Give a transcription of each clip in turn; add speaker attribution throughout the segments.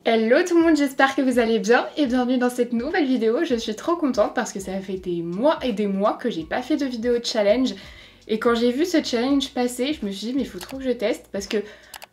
Speaker 1: Hello tout le monde, j'espère que vous allez bien et bienvenue dans cette nouvelle vidéo. Je suis trop contente parce que ça fait des mois et des mois que j'ai pas fait de vidéo de challenge. Et quand j'ai vu ce challenge passer, je me suis dit mais il faut trop que je teste parce que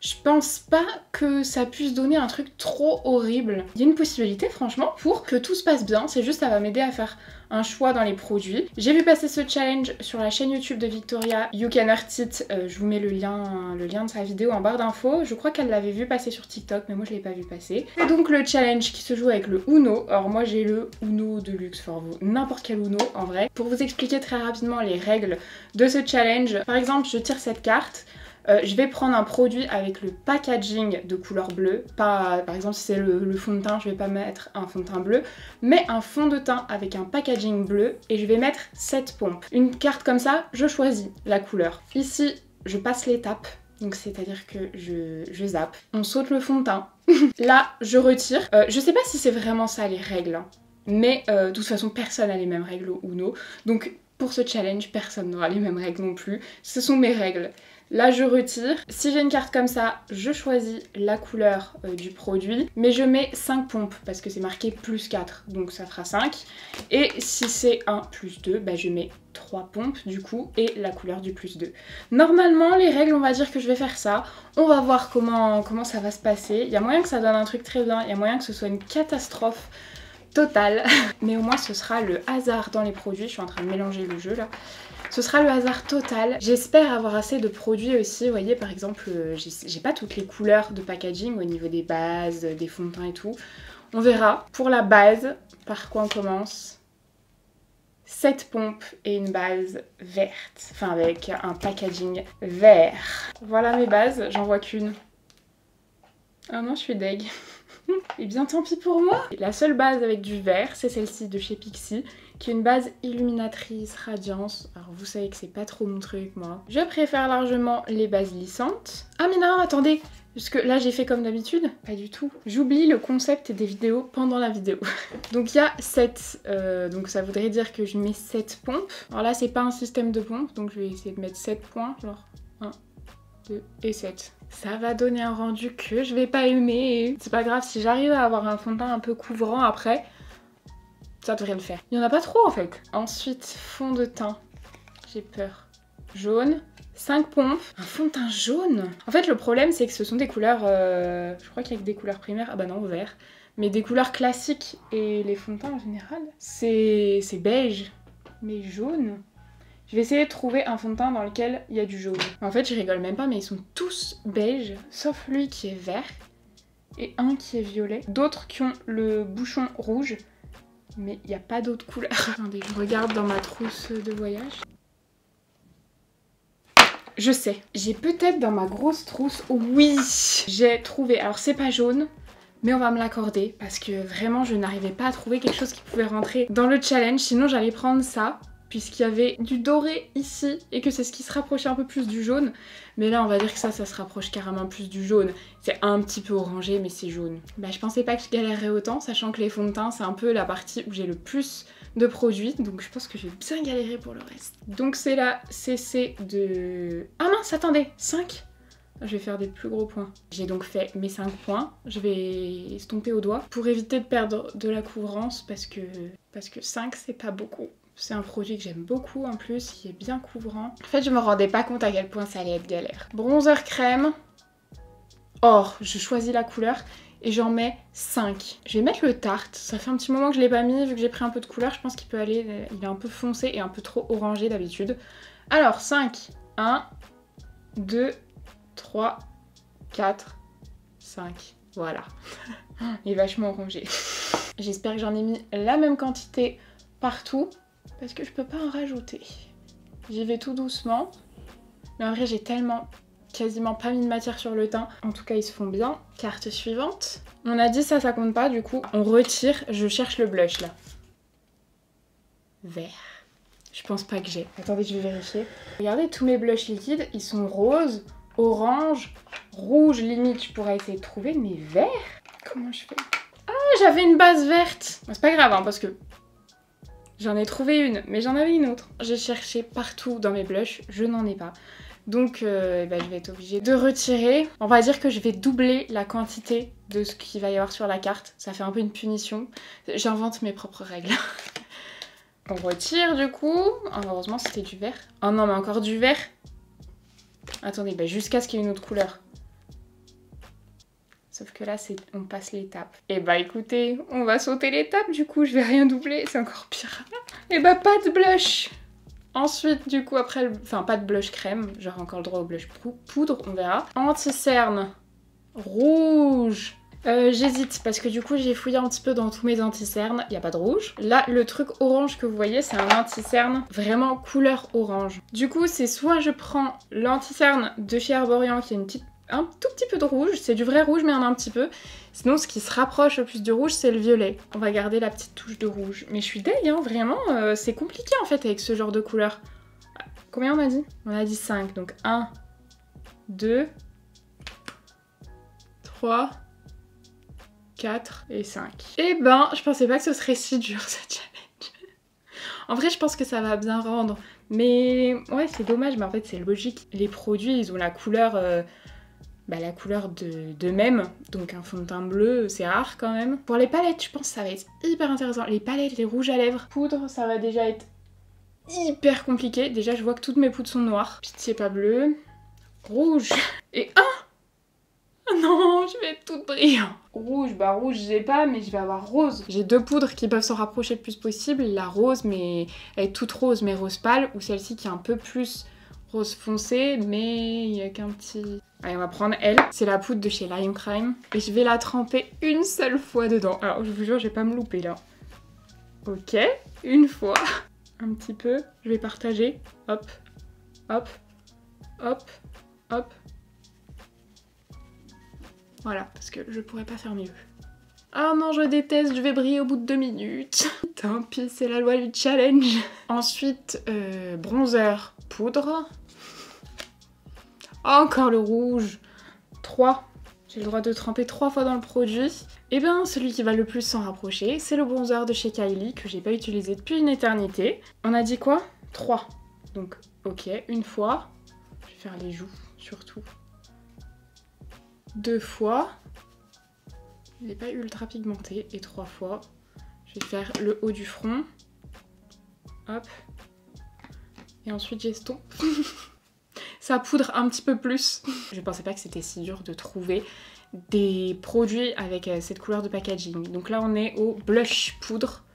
Speaker 1: je pense pas que ça puisse donner un truc trop horrible. Il y a une possibilité franchement pour que tout se passe bien, c'est juste ça va m'aider à faire un choix dans les produits. J'ai vu passer ce challenge sur la chaîne YouTube de Victoria, You Can Hurt It, je vous mets le lien de sa vidéo en barre d'infos. Je crois qu'elle l'avait vu passer sur TikTok mais moi je l'ai pas vu passer. Et donc le challenge qui se joue avec le Uno, alors moi j'ai le Uno Deluxe, enfin n'importe quel Uno en vrai. Pour vous expliquer très rapidement les règles de ce challenge, par exemple je tire cette carte. Je vais prendre un produit avec le packaging de couleur bleue, pas par exemple si c'est le fond de teint, je vais pas mettre un fond de teint bleu, mais un fond de teint avec un packaging bleu et je vais mettre 7 pompes. Une carte comme ça, je choisis la couleur. Ici, je passe l'étape, donc c'est-à-dire que je zappe. On saute le fond de teint. Là, je retire. Je sais pas si c'est vraiment ça les règles, hein, mais de toute façon personne n'a les mêmes règles au Uno, donc pour ce challenge, personne n'aura les mêmes règles non plus. Ce sont mes règles. Là je retire, si j'ai une carte comme ça, je choisis la couleur du produit, mais je mets 5 pompes parce que c'est marqué plus 4, donc ça fera 5. Et si c'est un plus 2, bah je mets 3 pompes du coup et la couleur du plus 2. Normalement les règles on va dire que je vais faire ça, on va voir comment ça va se passer. Il y a moyen que ça donne un truc très bien, il y a moyen que ce soit une catastrophe totale, mais au moins ce sera le hasard dans les produits, je suis en train de mélanger le jeu là. Ce sera le hasard total. J'espère avoir assez de produits aussi. Vous voyez, par exemple, j'ai pas toutes les couleurs de packaging au niveau des bases, des fonds de teint et tout. On verra. Pour la base, par quoi on commence? 7 pompes et une base verte. Enfin, avec un packaging vert. Voilà mes bases. J'en vois qu'une. Ah non, je suis deg. Et bien tant pis pour moi. La seule base avec du vert, c'est celle-ci de chez Pixi, qui est une base illuminatrice radiance. Alors vous savez que c'est pas trop mon truc moi. Je préfère largement les bases lissantes. Ah mais non, attendez, parce que là j'ai fait comme d'habitude. Pas du tout. J'oublie le concept des vidéos pendant la vidéo. Donc il y a 7, donc ça voudrait dire que je mets 7 pompes. Alors là c'est pas un système de pompes, donc je vais essayer de mettre 7 points, genre 1, 2 et 7. Ça va donner un rendu que je vais pas aimer. C'est pas grave, si j'arrive à avoir un fond de teint un peu couvrant après, ça devrait le faire. Il y en a pas trop en fait. Ensuite, fond de teint. J'ai peur. Jaune. 5 pompes. Un fond de teint jaune. En fait, le problème, c'est que ce sont des couleurs... je crois qu'il y a que des couleurs primaires. Ah bah non, vert. Mais des couleurs classiques. Et les fonds de teint en général, c'est beige. Mais jaune... Je vais essayer de trouver un fond de teint dans lequel il y a du jaune. En fait, je rigole même pas, mais ils sont tous beige, sauf lui qui est vert et un qui est violet. D'autres qui ont le bouchon rouge, mais il n'y a pas d'autres couleurs. Attendez, je regarde dans ma trousse de voyage. Je sais, j'ai peut-être dans ma grosse trousse, oui, j'ai trouvé. Alors c'est pas jaune, mais on va me l'accorder parce que vraiment je n'arrivais pas à trouver quelque chose qui pouvait rentrer dans le challenge, sinon j'allais prendre ça. Puisqu'il y avait du doré ici et que c'est ce qui se rapprochait un peu plus du jaune. Mais là on va dire que ça se rapproche carrément plus du jaune. C'est un petit peu orangé mais c'est jaune. Bah je pensais pas que je galérerais autant, sachant que les fonds de teint c'est un peu la partie où j'ai le plus de produits. Donc je pense que je vais bien galérer pour le reste. Donc c'est la CC de... Ah mince, attendez, 5 ? Je vais faire des plus gros points. J'ai donc fait mes 5 points. Je vais estomper au doigt pour éviter de perdre de la couvrance parce que 5 c'est pas beaucoup. C'est un produit que j'aime beaucoup en plus, qui est bien couvrant. En fait, je me rendais pas compte à quel point ça allait être galère. Bronzer crème. Oh, je choisis la couleur et j'en mets 5. Je vais mettre le Tarte. Ça fait un petit moment que je l'ai pas mis, vu que j'ai pris un peu de couleur. Je pense qu'il peut aller... Il est un peu foncé et un peu trop orangé d'habitude. Alors, 5. 1, 2, 3, 4, 5. Voilà. Il est vachement orangé. J'espère que j'en ai mis la même quantité partout. Parce que je peux pas en rajouter. J'y vais tout doucement. Mais en vrai, j'ai quasiment pas mis de matière sur le teint. En tout cas, ils se font bien. Carte suivante. On a dit ça compte pas, du coup, on retire. Je cherche le blush, là. Vert. Je pense pas que j'ai. Attendez, je vais vérifier. Regardez, tous mes blushs liquides, ils sont roses, orange, rouge, limite, je pourrais essayer de trouver, mais vert. Comment je fais? Ah, j'avais une base verte. C'est pas grave, hein, parce que... J'en ai trouvé une, mais j'en avais une autre. J'ai cherché partout dans mes blushs, je n'en ai pas. Donc je vais être obligée de retirer. On va dire que je vais doubler la quantité de ce qu'il va y avoir sur la carte. Ça fait un peu une punition. J'invente mes propres règles. On retire du coup. Oh, heureusement c'était du vert. Oh non mais encore du vert. Attendez, jusqu'à ce qu'il y ait une autre couleur. Sauf que là, on passe l'étape. Et écoutez, on va sauter l'étape du coup, je vais rien doubler, c'est encore pire. Et pas de blush. Ensuite, du coup, après, enfin pas de blush crème, j'aurai encore le droit au blush poudre, on verra. Anti-cerne rouge. J'hésite parce que du coup j'ai fouillé un petit peu dans tous mes anti-cernes, il n'y a pas de rouge. Là le truc orange que vous voyez c'est un anti-cerne vraiment couleur orange. Du coup c'est soit je prends l'anti-cerne de chez Herborian qui a un tout petit peu de rouge, c'est du vrai rouge mais il y en a un petit peu. Sinon ce qui se rapproche le plus du rouge c'est le violet. On va garder la petite touche de rouge. Mais je suis deg hein, vraiment, c'est compliqué en fait avec ce genre de couleur. Combien on a dit? On a dit 5, donc 1, 2, 3... 4 et 5. Et je pensais pas que ce serait si dur ce challenge. En vrai je pense que ça va bien rendre. Mais ouais c'est dommage mais en fait c'est logique. Les produits ils ont la couleur d'eux-mêmes. Donc un fond de teint bleu c'est rare quand même. Pour les palettes je pense que ça va être hyper intéressant. Les palettes, les rouges à lèvres, poudre ça va déjà être hyper compliqué. Déjà je vois que toutes mes poudres sont noires. Pitié pas bleu. Rouge. Et non, je vais être toute brillante. Rouge, rouge j'ai pas, mais je vais avoir rose. J'ai deux poudres qui peuvent s'en rapprocher le plus possible. La rose, mais elle est toute rose, mais rose pâle, ou celle-ci qui est un peu plus rose foncé, mais il y a qu'un petit... Allez, on va prendre elle. C'est la poudre de chez Lime Crime. Et je vais la tremper une seule fois dedans. Alors, je vous jure, je vais pas me louper, là. Ok, une fois. Un petit peu. Je vais partager. Hop, hop, hop, hop. Voilà, parce que je pourrais pas faire mieux. Ah non, je déteste, je vais briller au bout de 2 minutes. Tant pis, c'est la loi du challenge. Ensuite, bronzer, poudre. Encore le rouge. 3. J'ai le droit de tremper 3 fois dans le produit. Et celui qui va le plus s'en rapprocher, c'est le bronzer de chez Kylie, que j'ai pas utilisé depuis une éternité. On a dit quoi? 3. Donc, ok, une fois. Je vais faire les joues, surtout. 2 fois, il n'est pas ultra pigmenté, et 3 fois, je vais faire le haut du front, hop, et ensuite j'estompe. Ça poudre un petit peu plus. Je pensais pas que c'était si dur de trouver des produits avec cette couleur de packaging. Donc là on est au blush poudre.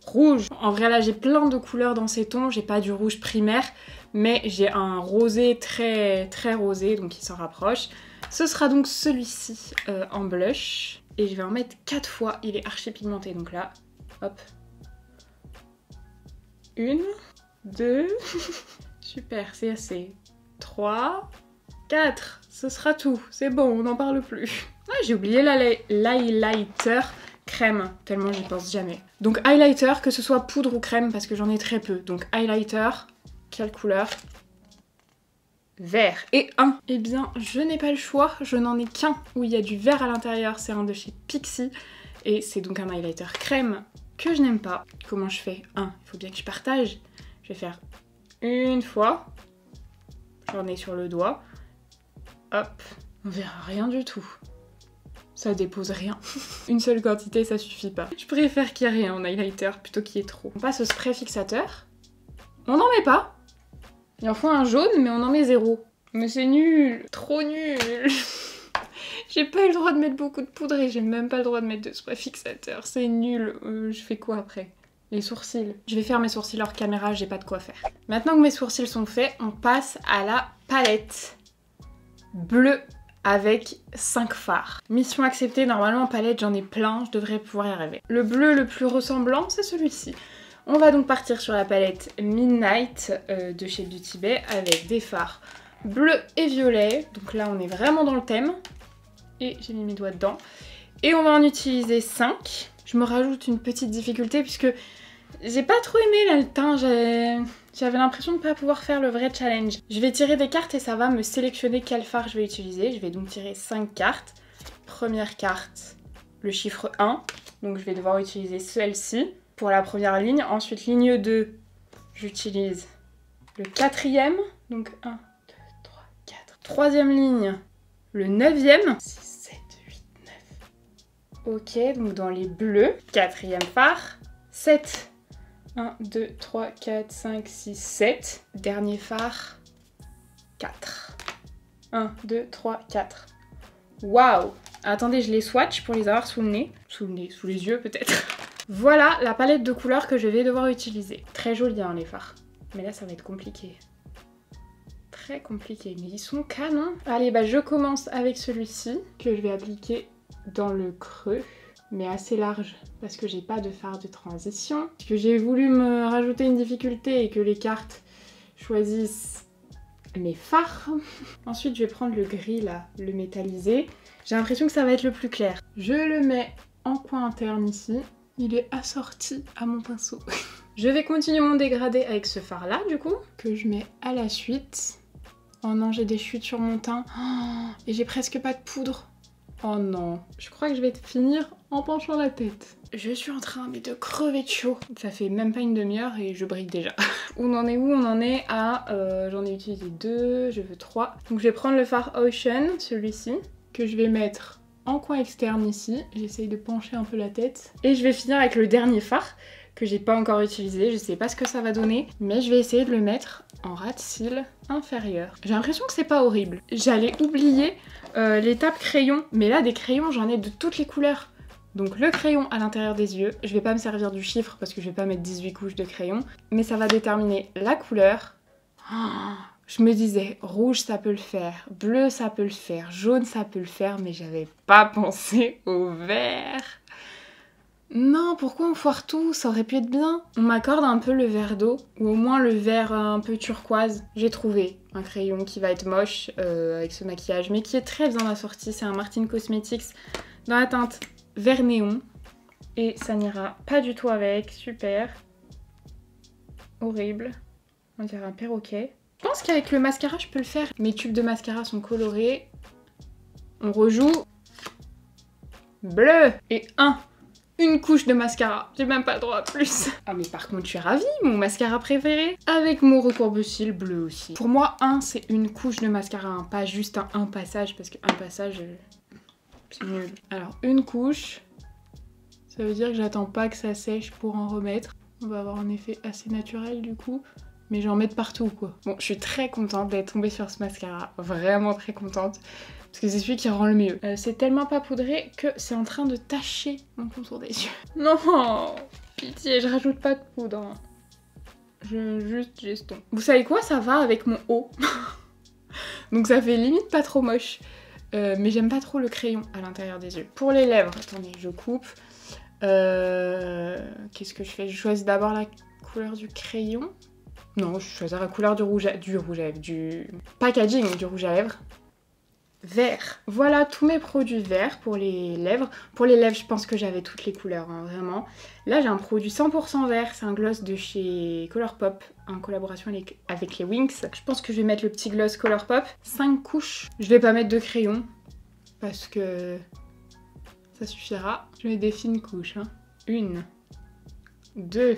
Speaker 1: Rouge. En vrai là j'ai plein de couleurs dans ces tons, j'ai pas du rouge primaire, mais j'ai un rosé très très rosé, donc il s'en rapproche. Ce sera donc celui-ci en blush. Et je vais en mettre 4 fois. Il est archi pigmenté. Donc là, hop. 1, 2. Super, c'est assez. 3, 4. Ce sera tout. C'est bon, on n'en parle plus. Ah, j'ai oublié l'highlighter crème. Tellement j'y pense jamais. Donc highlighter, que ce soit poudre ou crème, parce que j'en ai très peu. Donc highlighter, quelle couleur ? Vert et 1. Eh bien, je n'ai pas le choix, je n'en ai qu'un où il y a du vert à l'intérieur, c'est un de chez Pixi et c'est donc un highlighter crème que je n'aime pas. Comment je fais? Il faut bien que je partage. Je vais faire une fois, j'en ai sur le doigt, hop, on verra rien du tout. Ça dépose rien. Une seule quantité, ça suffit pas. Je préfère qu'il y ait rien en highlighter plutôt qu'il y ait trop. On passe au spray fixateur. On n'en met pas. Il en faut un jaune, mais on en met 0. Mais c'est nul, trop nul. J'ai pas eu le droit de mettre beaucoup de poudre et j'ai même pas le droit de mettre de spray fixateur. C'est nul. Je fais quoi après? Les sourcils. Je vais faire mes sourcils hors caméra, j'ai pas de quoi faire. Maintenant que mes sourcils sont faits, on passe à la palette bleue avec 5 fards. Mission acceptée, normalement en palette j'en ai plein, je devrais pouvoir y arriver. Le bleu le plus ressemblant, c'est celui-ci. On va donc partir sur la palette Midnight de chez Beauty Bay avec des fards bleus et violets. Donc là on est vraiment dans le thème. Et j'ai mis mes doigts dedans. Et on va en utiliser 5. Je me rajoute une petite difficulté puisque j'ai pas trop aimé là le teint. J'avais l'impression de ne pas pouvoir faire le vrai challenge. Je vais tirer des cartes et ça va me sélectionner quel fard je vais utiliser. Je vais donc tirer 5 cartes. Première carte, le chiffre 1. Donc je vais devoir utiliser celle-ci pour la première ligne. Ensuite ligne 2, j'utilise le 4e. Donc 1, 2, Troisième ligne, le 9e. 6, 7, 8, 9. Ok, donc dans les bleus. Quatrième phare. 7. 1, 2, 3, 4, 5, 6, 7. Dernier phare. 4. 1, 2, 3, 4. Waouh! Attendez, je les swatch pour les avoir sous le nez. Sous le nez, sous les yeux peut-être. Voilà la palette de couleurs que je vais devoir utiliser. Très joli hein, les fards. Mais là ça va être compliqué. Très compliqué, mais ils sont canons. Allez, bah je commence avec celui-ci que je vais appliquer dans le creux, mais assez large parce que j'ai pas de fard de transition. Parce que j'ai voulu me rajouter une difficulté et que les cartes choisissent mes fards. Ensuite, je vais prendre le gris là, le métallisé. J'ai l'impression que ça va être le plus clair. Je le mets en coin interne ici. Il est assorti à mon pinceau. Je vais continuer mon dégradé avec ce fard là du coup, que je mets à la suite. Oh non, j'ai des chutes sur mon teint. Oh, et j'ai presque pas de poudre. Oh non. Je crois que je vais finir en penchant la tête. Je suis en train de crever de chaud. Ça fait même pas une demi-heure et je brille déjà. On en est où? On en est à... j'en ai utilisé 2, je veux 3. Donc je vais prendre le fard Ocean, celui-ci, que je vais mettre en coin externe ici. J'essaye de pencher un peu la tête. Et je vais finir avec le dernier fard que j'ai pas encore utilisé. Je sais pas ce que ça va donner, mais je vais essayer de le mettre en ras de cils inférieur. J'ai l'impression que c'est pas horrible. J'allais oublier l'étape crayon, mais là des crayons j'en ai de toutes les couleurs. Donc le crayon à l'intérieur des yeux, je vais pas me servir du chiffre parce que je vais pas mettre 18 couches de crayon, mais ça va déterminer la couleur. Oh, je me disais rouge ça peut le faire, bleu ça peut le faire, jaune ça peut le faire, mais j'avais pas pensé au vert. Non, pourquoi on foire tout? Ça aurait pu être bien. On m'accorde un peu le vert d'eau, ou au moins le vert un peu turquoise. J'ai trouvé un crayon qui va être moche avec ce maquillage, mais qui est très bien assorti. C'est un Martin Cosmetics dans la teinte vert néon. Et ça n'ira pas du tout avec. Super. Horrible. On dirait un perroquet. Je pense qu'avec le mascara, je peux le faire. Mes tubes de mascara sont colorés. On rejoue. Bleu. Et une couche de mascara, j'ai même pas le droit à plus. Ah mais par contre je suis ravie, mon mascara préféré. Avec mon recourbe-cils bleu aussi. Pour moi, c'est une couche de mascara, hein, pas juste un passage, parce qu'un passage, c'est nul. Alors une couche, ça veut dire que j'attends pas que ça sèche pour en remettre. On va avoir un effet assez naturel du coup. Mais j'en mets de partout quoi. Bon, je suis très contente d'être tombée sur ce mascara, vraiment très contente. Parce que c'est celui qui rend le mieux. C'est tellement pas poudré que c'est en train de tacher mon contour des yeux. Non, pitié, je rajoute pas de poudre. Hein. Juste geston. Vous savez quoi? Ça va avec mon haut. Donc ça fait limite pas trop moche. Mais j'aime pas trop le crayon à l'intérieur des yeux. Pour les lèvres, attendez, je coupe. Qu'est-ce que je fais? Je choisis d'abord la couleur du crayon. Non, je choisis la couleur du packaging du rouge à lèvres. Vert. Voilà tous mes produits verts pour les lèvres. Pour les lèvres, je pense que j'avais toutes les couleurs, hein, vraiment. Là, j'ai un produit 100% vert. C'est un gloss de chez Colourpop en collaboration avec les Winx. Je pense que je vais mettre le petit gloss Colourpop. 5 couches. Je vais pas mettre de crayon parce que ça suffira. Je mets des fines couches. Hein. 1, 2,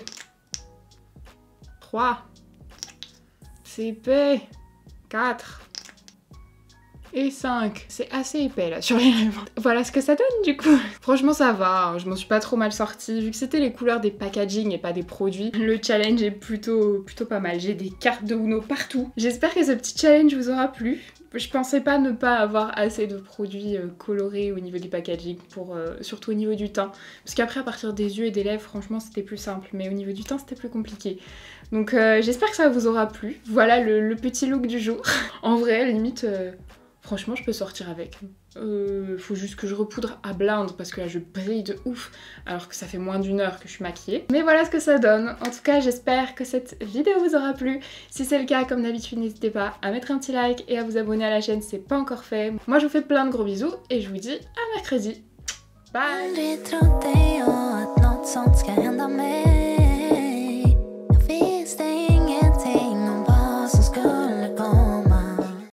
Speaker 1: 3. C'est épais. 4. Et 5. C'est assez épais là sur les lèvres. Voilà ce que ça donne du coup. Franchement ça va, hein. Je m'en suis pas trop mal sortie. Vu que c'était les couleurs des packaging et pas des produits, le challenge est plutôt pas mal. J'ai des cartes de Uno partout. J'espère que ce petit challenge vous aura plu. Je pensais pas ne pas avoir assez de produits colorés au niveau du packaging, pour, surtout au niveau du teint. Parce qu'après à partir des yeux et des lèvres, franchement c'était plus simple. Mais au niveau du teint c'était plus compliqué. Donc j'espère que ça vous aura plu. Voilà le petit look du jour. En vrai, limite... franchement, je peux sortir avec. Faut juste que je repoudre à blinde parce que là, je brille de ouf alors que ça fait moins d'1 heure que je suis maquillée. Mais voilà ce que ça donne. En tout cas, j'espère que cette vidéo vous aura plu. Si c'est le cas, comme d'habitude, n'hésitez pas à mettre un petit like et à vous abonner à la chaîne si c'est pas encore fait. Moi, je vous fais plein de gros bisous et je vous dis à mercredi. Bye!